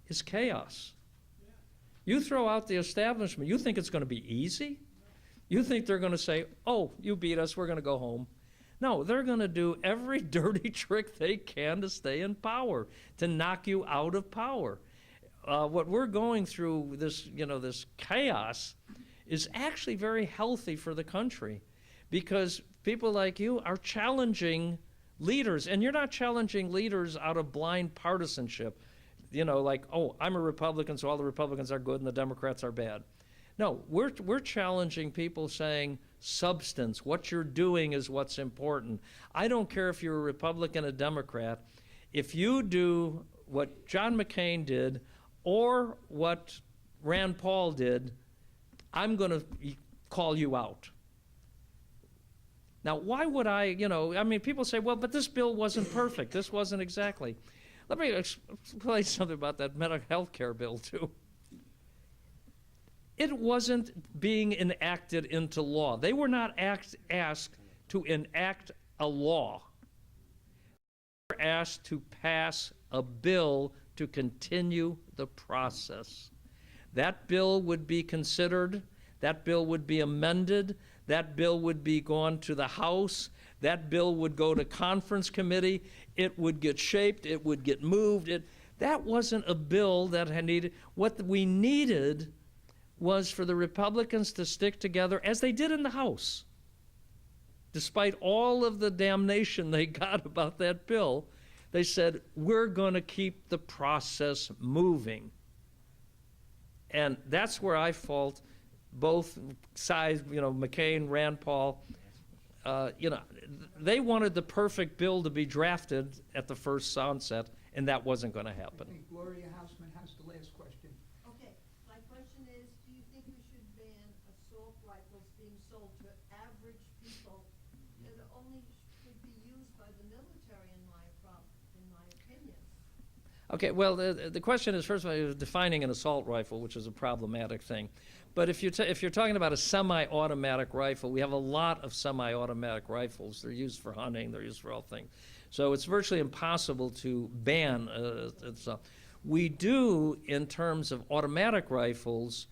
is chaos. You throw out the establishment, you think it's going to be easy? You think they're going to say, oh, you beat us, we're going to go home. No, they're going to do every dirty trick they can to stay in power, to knock you out of power. What we're going through, this chaos, is actually very healthy for the country, because people like you are challenging leaders, and you're not challenging leaders out of blind partisanship. Like, oh, I'm a Republican, so all the Republicans are good and the Democrats are bad. No, we're challenging people saying substance. What you're doing is what's important. I don't care if you're a Republican or a Democrat. If you do what John McCain did or what Rand Paul did, I'm going to call you out. Now, why would I, people say, well, but this bill wasn't perfect. This wasn't exactly. Let me explain something about that mental health care bill, too. It wasn't being enacted into law. They were not asked to enact a law. They were asked to pass a bill to continue the process. That bill would be considered, that bill would be amended, that bill would be gone to the House, that bill would go to conference committee, it would get shaped, it would get moved. That wasn't a bill that had needed. What we needed was for the Republicans to stick together, as they did in the House. Despite all of the damnation they got about that bill, they said, we're going to keep the process moving. And that's where I fault both sides, McCain, Rand Paul. They wanted the perfect bill to be drafted at the first onset, and that wasn't going to I happen. think Gloria Houseman has the last question. Okay, my question is, do you think we should ban assault rifles being sold to average people? It only should be used by the military in my opinion. Okay, well, the question is, first of all, defining an assault rifle, which is a problematic thing. But if you're talking about a semi-automatic rifle, we have a lot of semi-automatic rifles. They're used for hunting. They're used for all things. So it's virtually impossible to ban itself. We do, in terms of automatic rifles,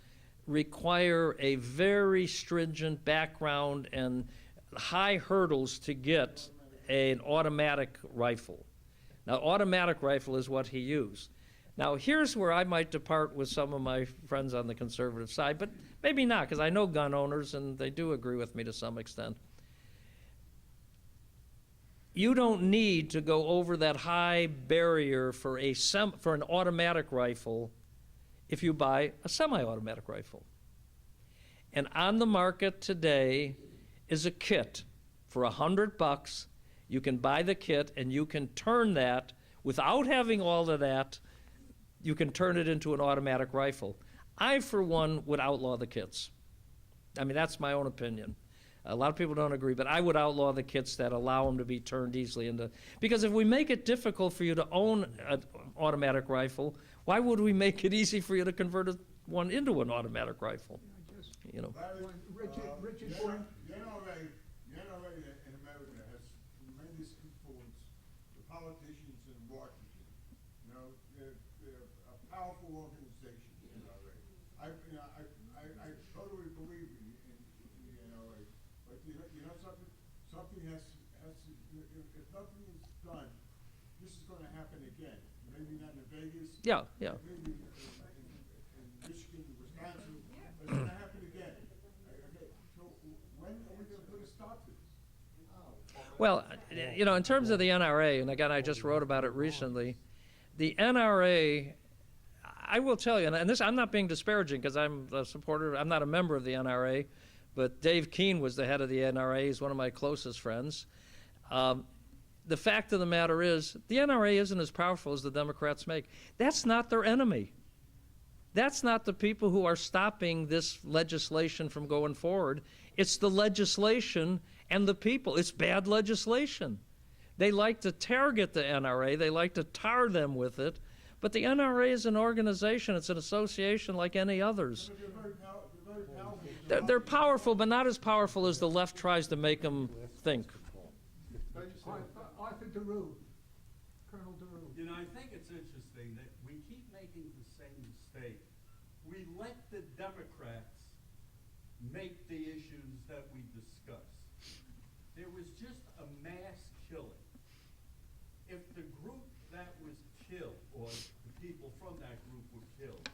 require a very stringent background and high hurdles to get an automatic rifle. Now, automatic rifle is what he used. Now, here's where I might depart with some of my friends on the conservative side, but maybe not, because I know gun owners, and they do agree with me to some extent. You don't need to go over that high barrier for an automatic rifle if you buy a semi-automatic rifle. And on the market today is a kit for $100. You can buy the kit, and you can turn that, without having all of that, you can turn it into an automatic rifle. I, for one, would outlaw the kits. I mean, that's my own opinion. A lot of people don't agree, but I would outlaw the kits that allow them to be turned easily into, because if we make it difficult for you to own an automatic rifle, why would we make it easy for you to convert one into an automatic rifle? Richard Bourne. NRA in America has tremendous influence. The politicians in Washington, they're a powerful organization. NRA. I totally believe in the NRA, but something has to. If nothing is done, this is going to happen again. Maybe not in Vegas. Yeah. Maybe in Michigan, Wisconsin, but it's going to happen again. Okay, so when are we going to put a stop to this? Well, in terms of the NRA, and again, I just wrote about it recently, the NRA, I will tell you, and this, I'm not being disparaging because I'm a supporter, I'm not a member of the NRA, but Dave Keene was the head of the NRA. He's one of my closest friends. The fact of the matter is, the NRA isn't as powerful as the Democrats make. That's not their enemy. That's not the people who are stopping this legislation from going forward. It's the legislation and the people. It's bad legislation. They like to target the NRA. They like to tar them with it. But the NRA is an organization. It's an association like any others. But they're very powerful. They're powerful, but not as powerful as the left tries to make them think. Arthur DeRue, Colonel DeRue. I think it's interesting that we keep making the same mistake. We let the Democrats make the issues that we discuss. There was just a mass killing. If the group that was killed, or the people from that group were killed,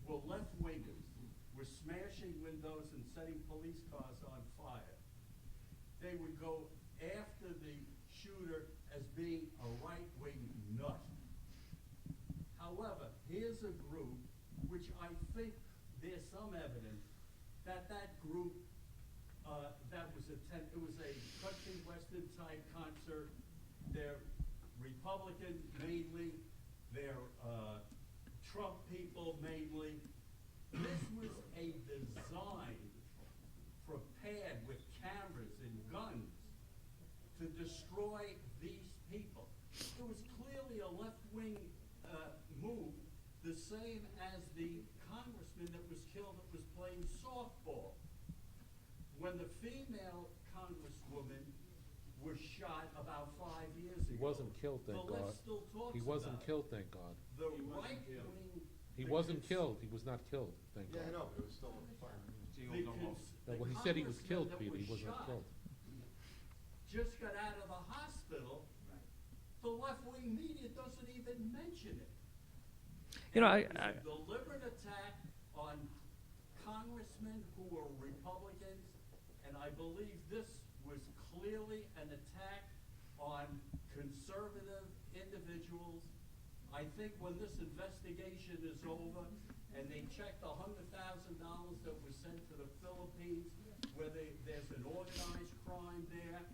were left-wingers, were smashing windows and setting police cars on fire, they would go after the shooter as being a right-wing nut. However, here's a group which I think there's some evidence that group that was it was a country western type concert. They're Republican mainly, they're Trump people mainly. This was a design prepared with cameras and guns to destroy these people. It was clearly a left-wing move, the same as the congressman that was killed that was playing softball. When the female congresswoman was shot about 5 years ago. He wasn't killed, thank the God. left still talks He wasn't about it. killed, thank God. The right-wing. He wasn't killed. He was not killed, thank God. Yeah, I know, but it was still a fire. No, well, he said he was killed, Peter. He wasn't killed. Just got out of the hospital. The left-wing media doesn't even mention it. You know, It was a deliberate attack on congressmen who were Republicans, and I believe this was clearly an attack on conservative individuals. I think when this investigation is over and they check the $100,000 that was sent to the Philippines, whether there's an organized crime there,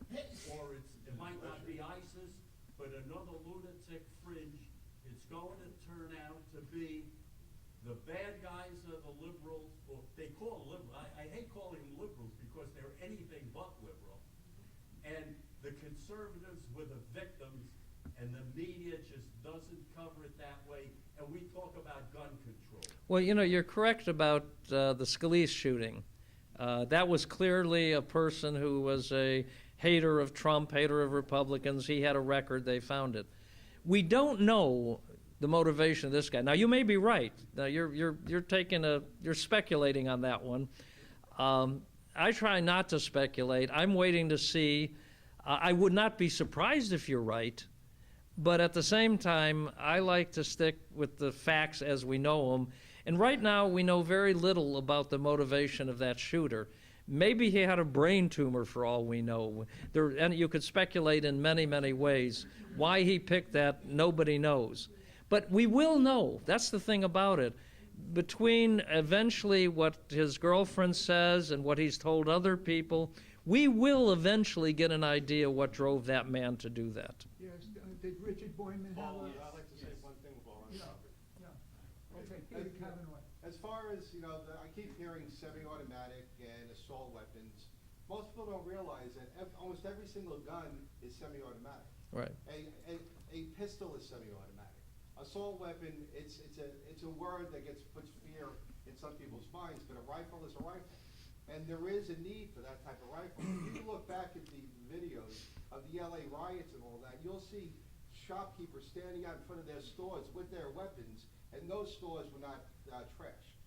or it might not be ISIS, but another lunatic fringe, it's going to turn out to be the bad guys are the liberals, or they call liberal, I hate calling them liberals because they're anything but liberal. And the conservatives were the victims, and the media just doesn't cover it that way, and we talk about gun control. Well, you know, you're correct about the Scalise shooting. That was clearly a person who was a hater of Trump, hater of Republicans. He had a record. They found it. We don't know the motivation of this guy. Now, you may be right. Now, you're speculating on that one. I try not to speculate. I'm waiting to see. I would not be surprised if you're right, but at the same time, I like to stick with the facts as we know them. And right now, we know very little about the motivation of that shooter. Maybe he had a brain tumor for all we know. And you could speculate in many, many ways. Why he picked that, nobody knows. But we will know. That's the thing about it. Between eventually what his girlfriend says and what he's told other people, we will eventually get an idea what drove that man to do that. Yes, did Richard Boynman have a? I'd like to say one thing while on the topic. Yeah. Okay, Peter Kavanaugh. As far as, I keep hearing semi-automatic and assault weapons. Most people don't realize that almost every single gun is semi-automatic. Right. A pistol is semi-automatic. Assault weapon, it's a word that puts fear in some people's minds, but a rifle is a rifle. And there is a need for that type of rifle. If you look back at the videos of the LA riots and all that, you'll see shopkeepers standing out in front of their stores with their weapons, and those stores were not trashed.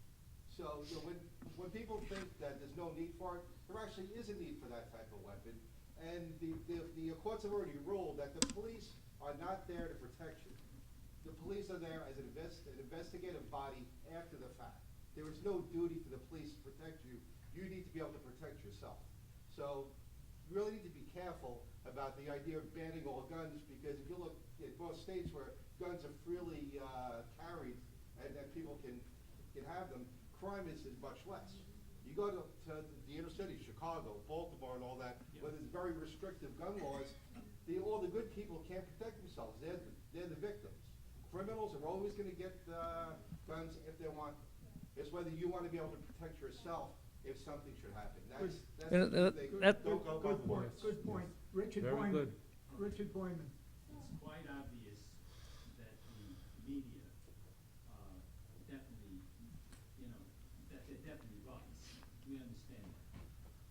So when people think that there's no need for it, there actually is a need for that type of weapon. And the courts have already ruled that the police are not there to protect you. The police are there as an investigative body after the fact. There is no duty for the police to protect you. You need to be able to protect yourself. So you really need to be careful about the idea of banning all guns, because if you look at most states where guns are freely carried and people can have them, crime is much less. You go to the inner city, Chicago, Baltimore and all that, where there's very restrictive gun laws, all the good people can't protect themselves. They're the victims. Criminals are always going to get guns if they want them. It's whether you want to be able to protect yourself if something should happen. That's the thing. Don't go by the words. Good point. Richard Very Boynman. good. Richard Boynman. It's quite obvious that the media definitely, that they're definitely biased. We understand that.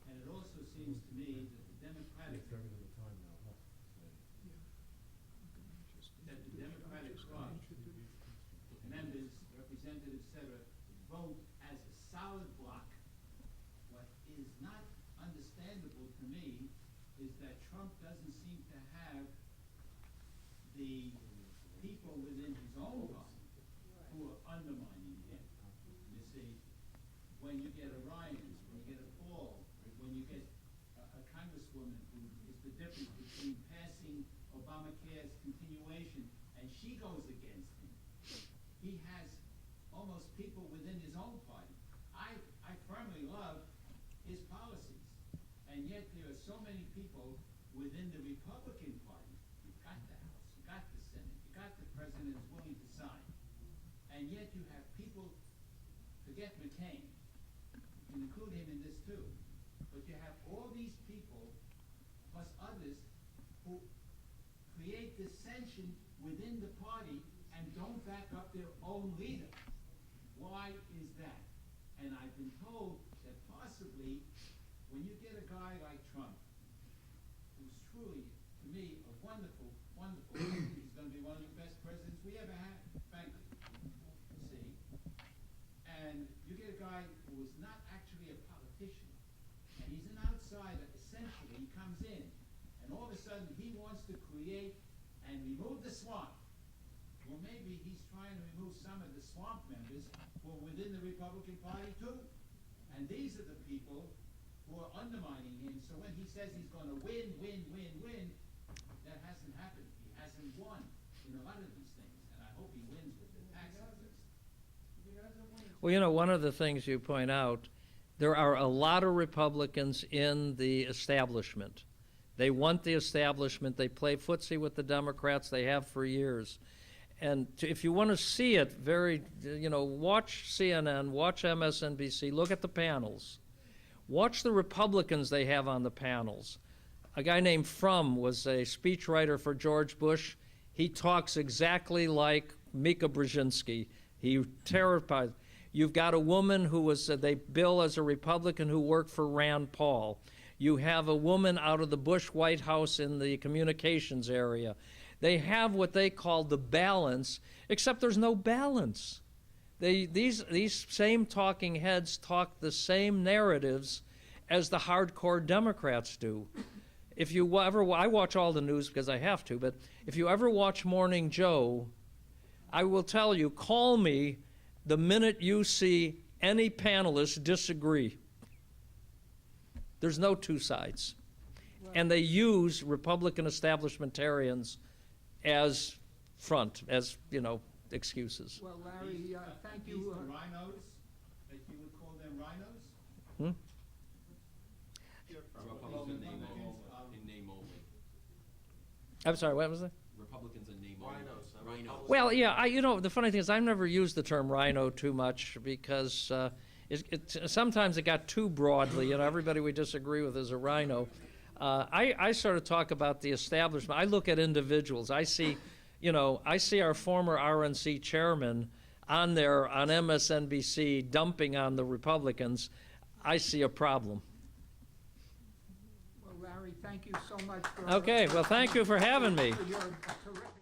And it also seems to me that the Democratic Party members, representatives, etc., vote as a solid block. What is not understandable to me is that Trump doesn't seem to have the people within his own party who are undermining him. You see, when you get a Ryan, when you get a Paul, when you get a congresswoman who is the difference between passing Obamacare's continuation and she goes against him, he has almost people within his own party. I firmly love his policies, and yet there are so many people within the Republican Party. You've got the House, you've got the Senate, you've got the president is willing to sign, and yet you have people, forget McCain, you can include him in this too, but you have all these people, plus others, who create dissension within the party and don't back up their own leader. Why is that? And I've been told that possibly when you get a guy like Trump, who's truly, to me, a wonderful, wonderful, he's going to be one of the best presidents we ever had, frankly, see? And you get a guy who is not actually a politician, and he's an outsider, essentially, he comes in, and all of a sudden he wants to create and remove the swamp. well, maybe he's trying to remove some of the swamp members who are within the Republican Party too. And these are the people who are undermining him, so when he says he's gonna win, that hasn't happened. He hasn't won in a lot of these things, and I hope he wins with the tax increase. Well, you know, one of the things you point out, there are a lot of Republicans in the establishment. They want the establishment. They play footsie with the Democrats. They have for years. And if you want to see it watch CNN, watch MSNBC, look at the panels. Watch the Republicans they have on the panels. A guy named Frum was a speechwriter for George Bush. He talks exactly like Mika Brzezinski. He terrifies. You've got a woman who was, they bill as a Republican who worked for Rand Paul. You have a woman out of the Bush White House in the communications area. They have what they call the balance, except there's no balance. These same talking heads talk the same narratives as the hardcore Democrats do. If you ever, I watch all the news because I have to, but if you ever watch Morning Joe, I will tell you, call me the minute you see any panelists disagree. There's no two sides. And they use Republican establishmentarians as front, as, excuses. Well, Larry, thank These you. the rhinos, that you would call them rhinos? Hmm? Republicans in name only. I'm sorry, what was that? Republicans in name only. Rhinos. Well, yeah, the funny thing is I've never used the term rhino too much because sometimes it got too broadly, everybody we disagree with is a rhino. I sort of talk about the establishment. I look at individuals. I see our former RNC chairman on there on MSNBC dumping on the Republicans. I see a problem. Well, Larry, thank you so much for. Okay, well, thank you for having me. For your terrific